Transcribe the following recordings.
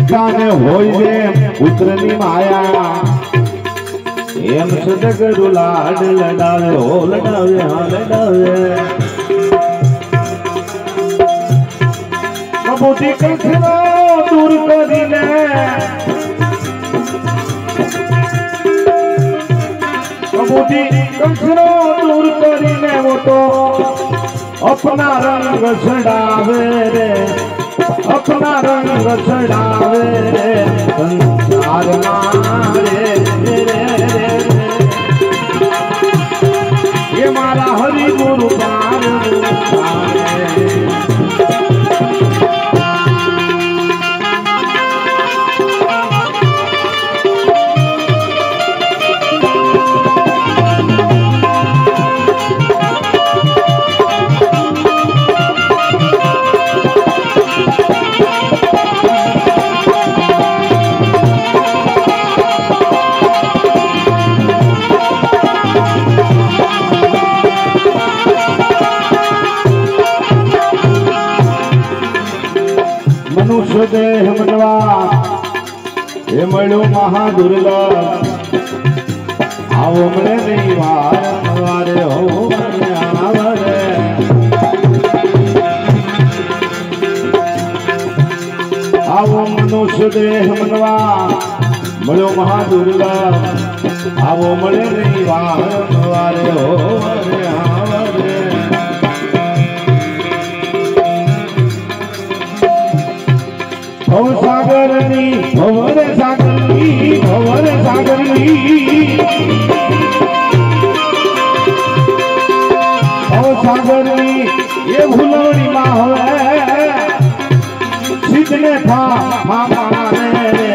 पिता ने होइए पुत्रनी माया एम सदगुरु लाड लडावे हो लडावे हाँ लडावे कबूती कंठनो दूर करीने कबूती कंठनो दूर करीने वो तो अपना रंग चढ़ावे रे अपना रंग चढ़ावे रे संसार मारे ये मारा हरि गुरु पार मनुष्य देह मनवा ये मळ्यो महादुर्लभ आवो मळे नहीं वारे हो आवरे आवो मनुष्य देह मनवा मळ्यो महादुर्लभ आवो मळे नहीं वारे हो आवरे भव सागरनी भवर सागरनी भवर सागरनी भव सागरनी ये भूलोड़ी माँ होवे सिद्धने था मारे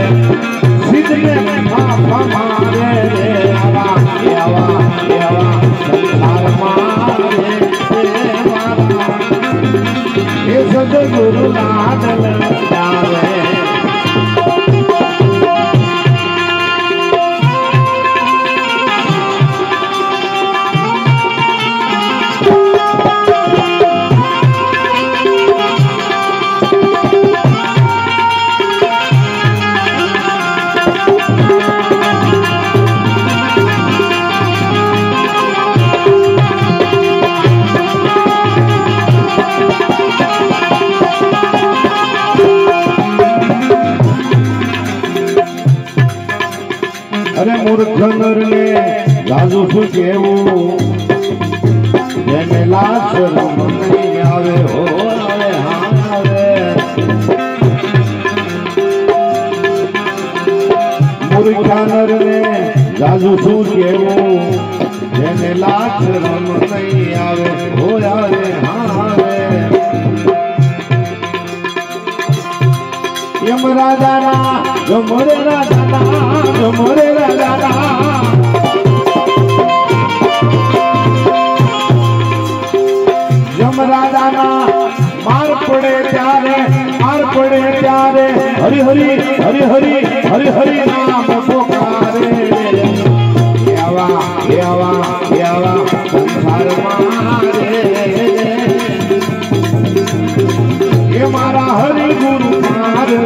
सिद्धने था मारे आवा आवा आवा संसार मारे ये सदगुरु लाड लडावे अरे मूर्ख नर ने राजू सु केवू जेने लाज शरम नहीं आवे हो आवे हाँ आवे मूर्ख नर ने राजू सु केवू जेने लाज शरम नहीं आवे हो आवे हाँ आवे यम राजा ना जो मोरे राजा ना जो मोरे राजा ना यम राजा ना मार पड़े प्यारे हरि हरि हरि हरि हरि हरि नाम पुकारे यावा यावा यावा संसार मारे ये मारा हरि गुरु मारे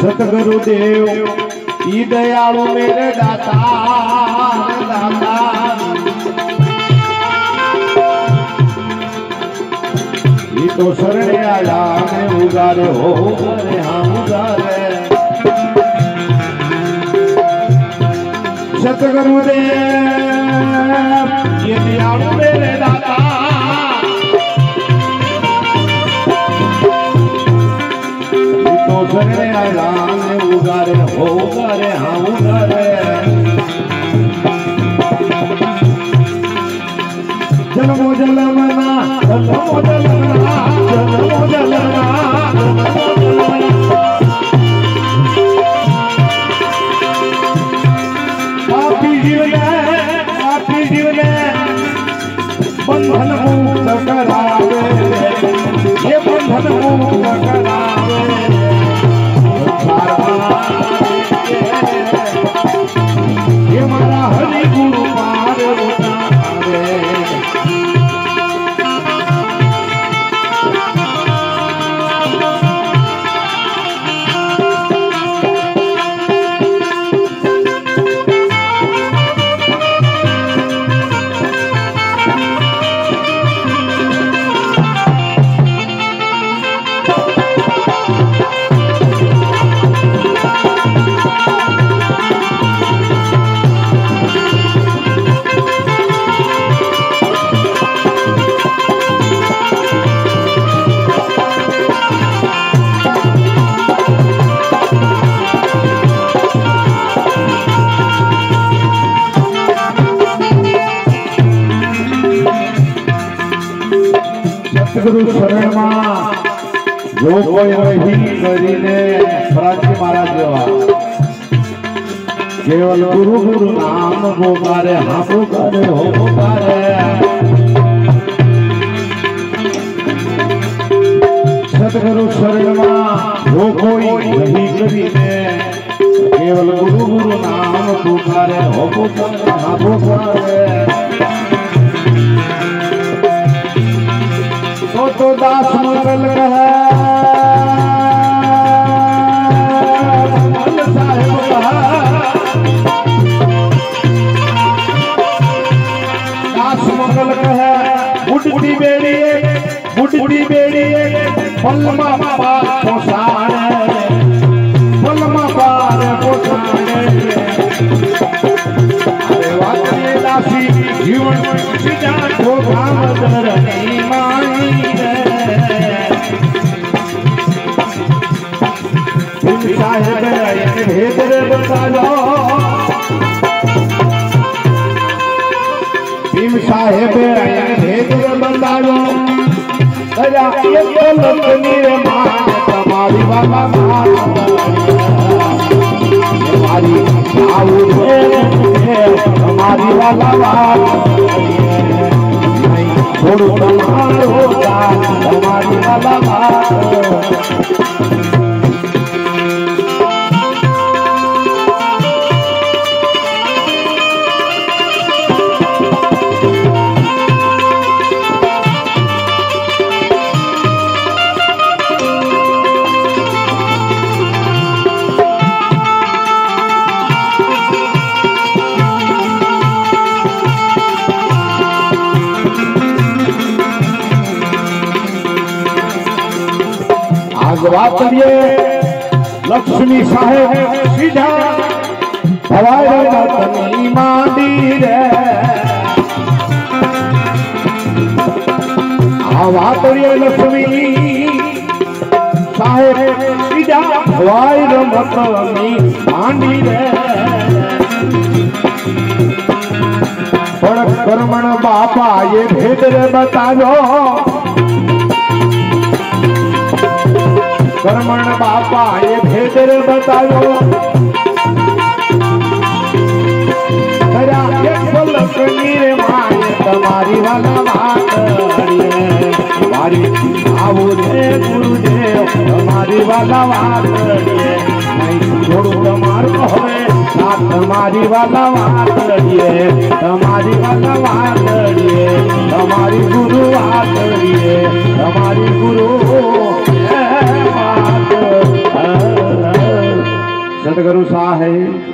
सतगुरुदेव ई दयालु मेरे दाता दाता ये तो शरण आया मैं उगारे हो अरे हाँ उगारे सतगुरुदेव ये दयालु मेरे दाता शरण आया मैं उगारे हो उगारे हाँ उगारे जन्मो जन्मना જન્મો જન્મના જન્મો જન્મના પાપી જીવને બંધન મુક્ત કરાવે એ બંધન મુક્ત કરાવે એ મારા હરિ ગુરુ પાર ઉતારે સતગુરુ શરણમાં જો કોઈ રહી કરીને પ્રાચી મહારાજ જેવા કેવલ ગુરુ ગુરુ નામ પોકારે હા પોકારે હો પોકારે સતગુરુ શરણમાં જો કોઈ રહી કરીને કેવલ ગુરુ ગુરુ નામ પોકારે હો પોકારે હા પોકારે तो दास मंगल कहा साहेब कहा दास मंगल कहा बुढ़ी बेड़ी पलमा पार पोसाड़े पलमा पार पोसाड़े अरे वाक्य दासी जीवन सीधा को काम धरनी माई साहेब भेद रे बता दो भीम साहेब भेद रे बता दो अरे एक लखनी रे मान तुम्हारी बाबा मान तुम्हारी आऊ रे तुम्हारी वाला बात नहीं छोड़ो तुम्हारो होगा तुम्हारी वाला बात बात करिए लक्ष्मी साहेब सीधा हवाई रतनी मांडी रे बात करिए लक्ष्मी साहेब सीधा हवाई रतनी मांडी रे पण कर्मण बापा ये भेद रे बताओ कर्मण बापा ये भेद रे बताओ लक्ष्मी रे माए तुम्हारी वाला बात मारी आओ रे गुरुदेव तुम्हारी वाला बात नहीं छोड़ो तुम्हार होवे ना तुम्हारी वाला बात तुम्हारी वाला बात तुम्हारी गुरु बात तुम्हारी गुरु सतगुरु साहेब